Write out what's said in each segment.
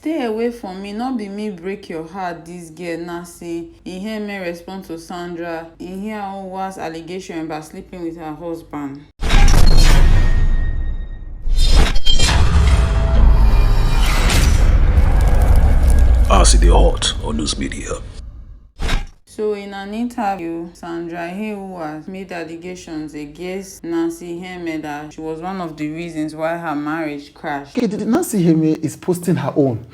Stay away from me, not be me break your heart, this girl Nancy. Iheme respond to Sandra. Iheuwa's allegation about sleeping with her husband. RCD Hot on News Media. So in an interview, Sandra Iheuwa made allegations against Nancy Iheme that she was one of the reasons why her marriage crashed. Okay, Nancy Iheme is posting her own.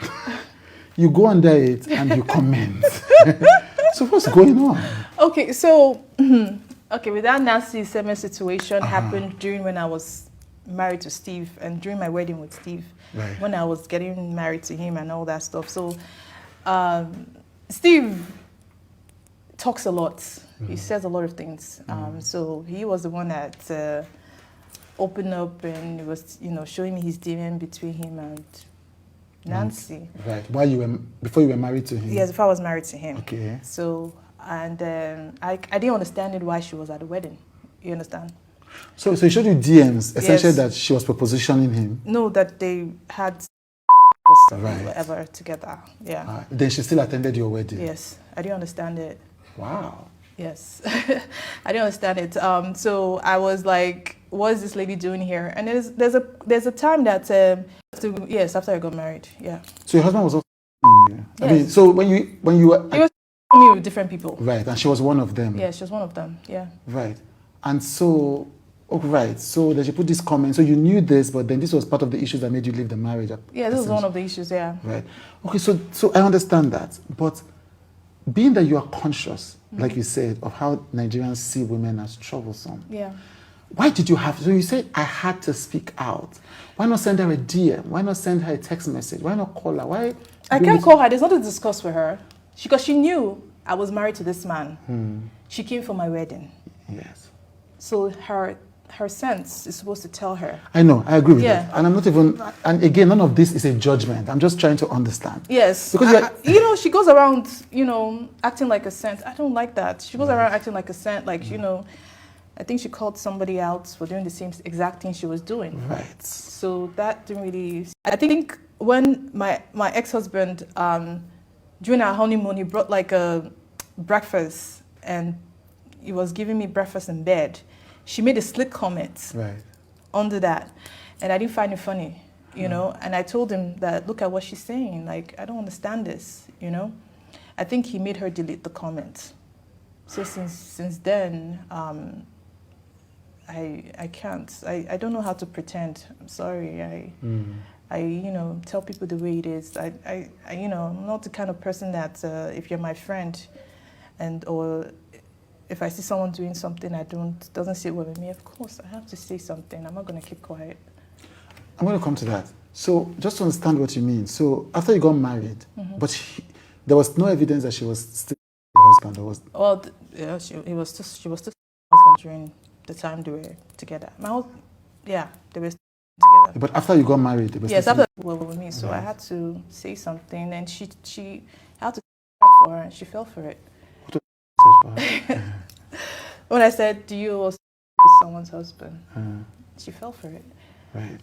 You go under it and you comment. So what's going on? Okay, so with that Nancy Iheme situation happened during when I was married to Steve and during my wedding with Steve, right. When I was getting married to him and all that stuff. So Steve talks a lot. He says a lot of things. So he was the one that opened up and was, showing me his DM between him and Nancy. Right. Before you were married to him? Yes, before I was married to him. Okay. So, and I didn't understand it why she was at the wedding. You understand? So he showed you DMs, essentially that she was propositioning him? No, that they had right. whatever together. Yeah. Then she still attended your wedding? Yes. I didn't understand it. Wow. Yes. I didn't understand it. So I was like, what is this lady doing here? And there's a time that, after I got married, yeah. So your husband was also you? Yes. I mean, so when you were... He was me with different people. Right, and she was one of them? Yeah, she was one of them, yeah. Right. And so... Oh, right. So that you put this comment. So you knew this, but then this was part of the issues that made you leave the marriage. Yeah, this was one of the issues, yeah. Right. Okay, so I understand that. But being that you are conscious, like you said, of how Nigerians see women as troublesome. Yeah. Why did you have... So you said, I had to speak out. Why not send her a DM? Why not send her a text message? Why not call her? Why... I can't call her. There's nothing to discuss with her. Because she knew I was married to this man. She came for my wedding. Yes. So her sense is supposed to tell her. I know, I agree with that. And I'm not even, and again, none of this is a judgment. I'm just trying to understand. Yes. Because she goes around, acting like a saint. I don't like that. She goes around acting like a saint, like, I think she called somebody out for doing the same exact thing she was doing. Right. So that didn't really, I think when my ex-husband, during our honeymoon, he brought like a breakfast and he was giving me breakfast in bed. She made a slick comment under that. And I didn't find it funny, And I told him that, look at what she's saying. Like, I don't understand this, I think he made her delete the comment. So since then, I can't. I don't know how to pretend. I'm sorry. I tell people the way it is. I'm not the kind of person that if you're my friend or if I see someone doing something doesn't sit well with me, of course, I have to say something. I'm not going to keep quiet. I'm going to come to that. So just to understand what you mean. So after you got married, but there was no evidence that she was still your husband, or was? Well, she was still husband during the time they were together. They were still together. But after you got married, they were yes, still after with me, so I had to say something, and she had to for her, and she fell for it. When I said, do you also with someone's husband? She fell for it. Right.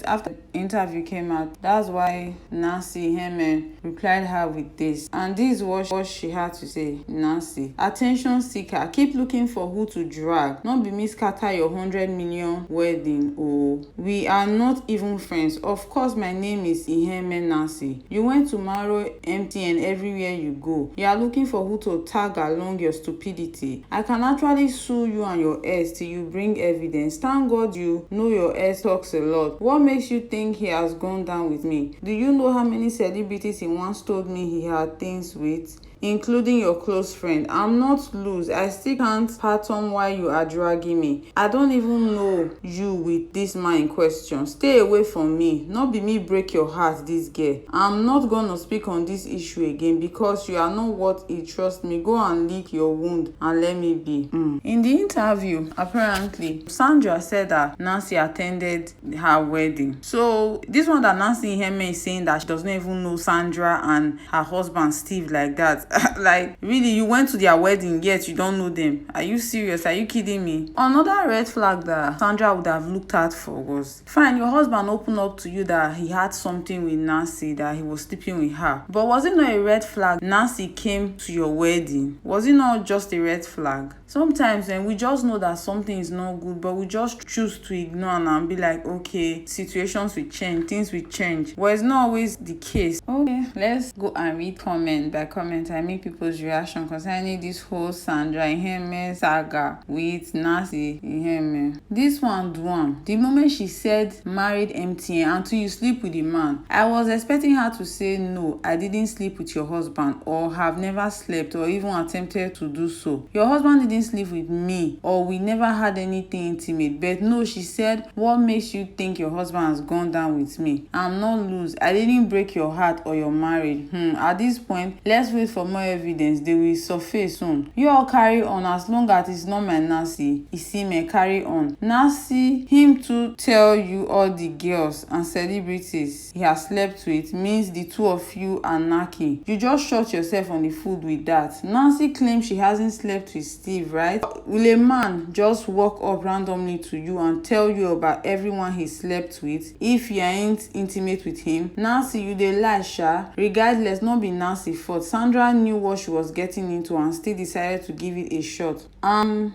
After the interview came out, that's why Nancy Iheme replied her with this. And this is what she had to say. Nancy, attention seeker, keep looking for who to drag. Not be me scatter your 100 million wedding. Oh, we are not even friends. Of course, my name is Iheme Nancy. You went to Maro MTN everywhere you go. You are looking for who to tag along your stupidity. I can actually sue you and your ex till you bring evidence. Thank God you know your ex talks a lot. What makes you think he has gone down with me? Do you know how many celebrities he once told me he had things with? Including your close friend. I'm not loose. I still can't fathom why you are dragging me. I don't even know you with this man in question. Stay away from me. Not be me break your heart, this girl. I'm not gonna speak on this issue again because you are not worth it. Trust me. Go and lick your wound and let me be. In the interview, apparently, Sandra said that Nancy attended her wedding. So this one that Nancy Iheme is saying that she doesn't even know Sandra and her husband Steve like that. Like, really, you went to their wedding yet you don't know them? Are you serious? Are you kidding me? Another red flag that Sandra would have looked at for was, fine, your husband opened up to you that he had something with Nancy, that he was sleeping with her, but was it not a red flag Nancy came to your wedding? Was it not just a red flag? Sometimes we just know that something is not good, but we just choose to ignore and be like, okay, situations will change, things will change. But it's not always the case. Okay, let's go and read comment by comment. I mean people's reaction concerning this whole Sandra Iheme saga with Nancy Iheme. This one, the moment she said married MTN until you sleep with the man, I was expecting her to say, no, I didn't sleep with your husband, or have never slept or even attempted to do so. Your husband didn't sleep with me, or we never had anything intimate. But no, she said, what makes you think your husband has gone down with me? I'm not loose. I didn't break your heart or your marriage. At this point, let's wait for more evidence. They will surface soon. You all carry on, as long as it's not my Nancy. Iheme, carry on. Nancy, him to tell you all the girls and celebrities he has slept with means the two of you are knacking. You just shot yourself on the foot with that. Nancy claims she hasn't slept with Steve, right? Will a man just walk up randomly to you and tell you about everyone he slept with if you ain't intimate with him? Nancy, you dey lie, sha. Regardless, not be Nancy fault. Sandra knew what she was getting into and still decided to give it a shot. I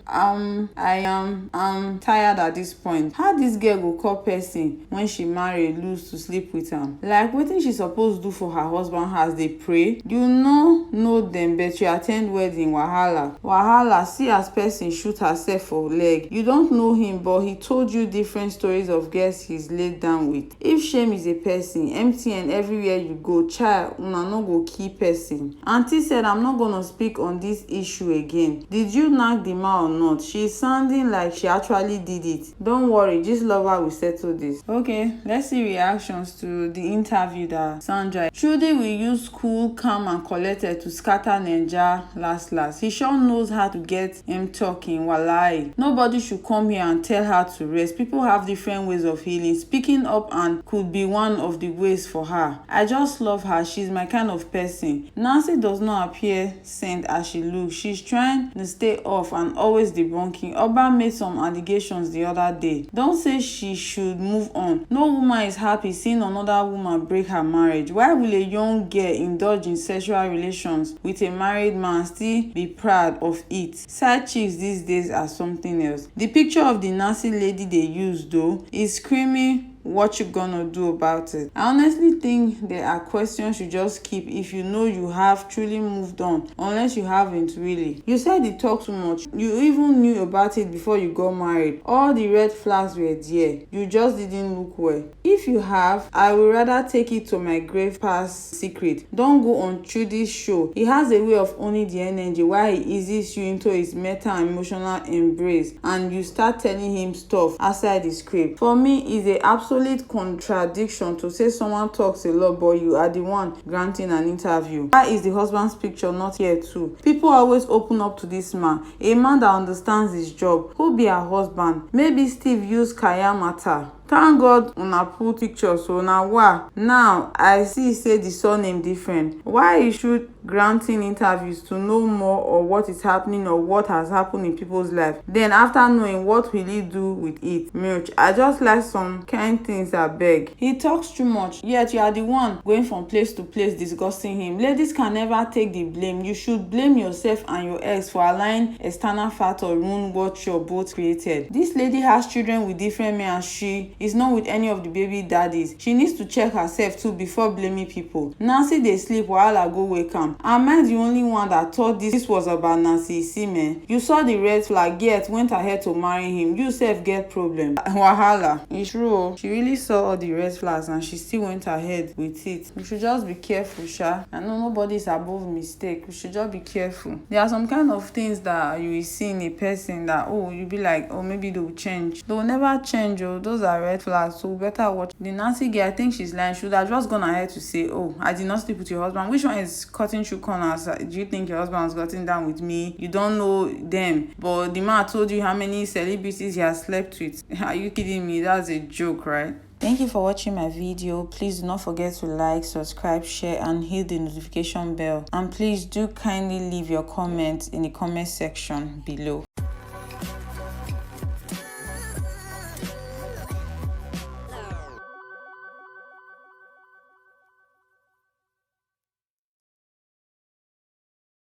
am tired at this point. How this girl go call person when she marry lose to sleep with am? Like, wetin she suppose do for her husband house? Dey pray? You no know them, but you attend wedding. Wahala. See as person shoot herself for leg. You don't know him, but he told you different stories of girls he's laid down with. If shame is a person, MTN everywhere you go, child, una no go kill person. Auntie said, I'm not gonna speak on this issue again. Did you knock the man or not? She's sounding like she actually did it. Don't worry, this lover will settle this. Okay, let's see reactions to the interview that Sandra. Trudy will use cool, calm and collected to scatter Naija last. He sure knows how to get him talking. Walai. Nobody should come here and tell her to rest. People have different ways of healing. Speaking up and could be one of the ways for her. I just love her. She's my kind of person. Nancy does not appear saint as she looks. She's trying to stay off and always debunking. Oba made some allegations the other day. Don't say she should move on. No woman is happy seeing another woman break her marriage. Why will a young girl indulge in sexual relations with a married man and still be proud of it? Side chicks these days are something else. The picture of the Nancy lady they use though is screaming, what you gonna do about it? I honestly think there are questions you just keep if you know you have truly moved on, unless you haven't really. You said you talk too much. You even knew about it before you got married. All the red flags were there. You just didn't look well. If you have, I would rather take it to my grave past secret. Don't go on Trudy's show. He has a way of owning the energy while he eases you into his meta emotional embrace and you start telling him stuff outside the script. For me, it's a absolute contradiction to say someone talks a lot but you are the one granting an interview. Why is the husband's picture not here too? People always open up to this man, a man that understands his job. Who be her husband? Maybe Steve used Kayamata. Thank God una put pictures, so now I see say the surname different. Why you should granting interviews to know more or what is happening or what has happened in people's life? Then after knowing, what will he do with it? Milch, I just like some kind things. I beg. He talks too much, yet you are the one going from place to place discussing him. Ladies can never take the blame. You should blame yourself and your ex for allowing external factor ruin what you both created. This lady has children with different men and she is not with any of the baby daddies. She needs to check herself too before blaming people. Nancy dey sleep, wahala go wake am. Am I the only one that thought this was about Nancy Iheme? You saw the red flag yet went ahead to marry him. You sef get problem. Wahala. It's true. She really saw all the red flags and she still went ahead with it. You should just be careful, sha. I know nobody is above mistake. We should just be careful. There are some kind of things that you will see in a person that, oh, you be like, oh, maybe they will change. They will never change. Oh, those are red red flags, so better watch. The Nancy girl, I think she's lying. She would have just gone ahead to say, oh, I did not sleep with your husband. Which one is cutting through corners? Do you think your husband has gotten down with me? You don't know them, but the man told you how many celebrities he has slept with. Are you kidding me? That's a joke, right? Thank you for watching my video. Please do not forget to like, subscribe, share, and hit the notification bell. And please do kindly leave your comments in the comment section below.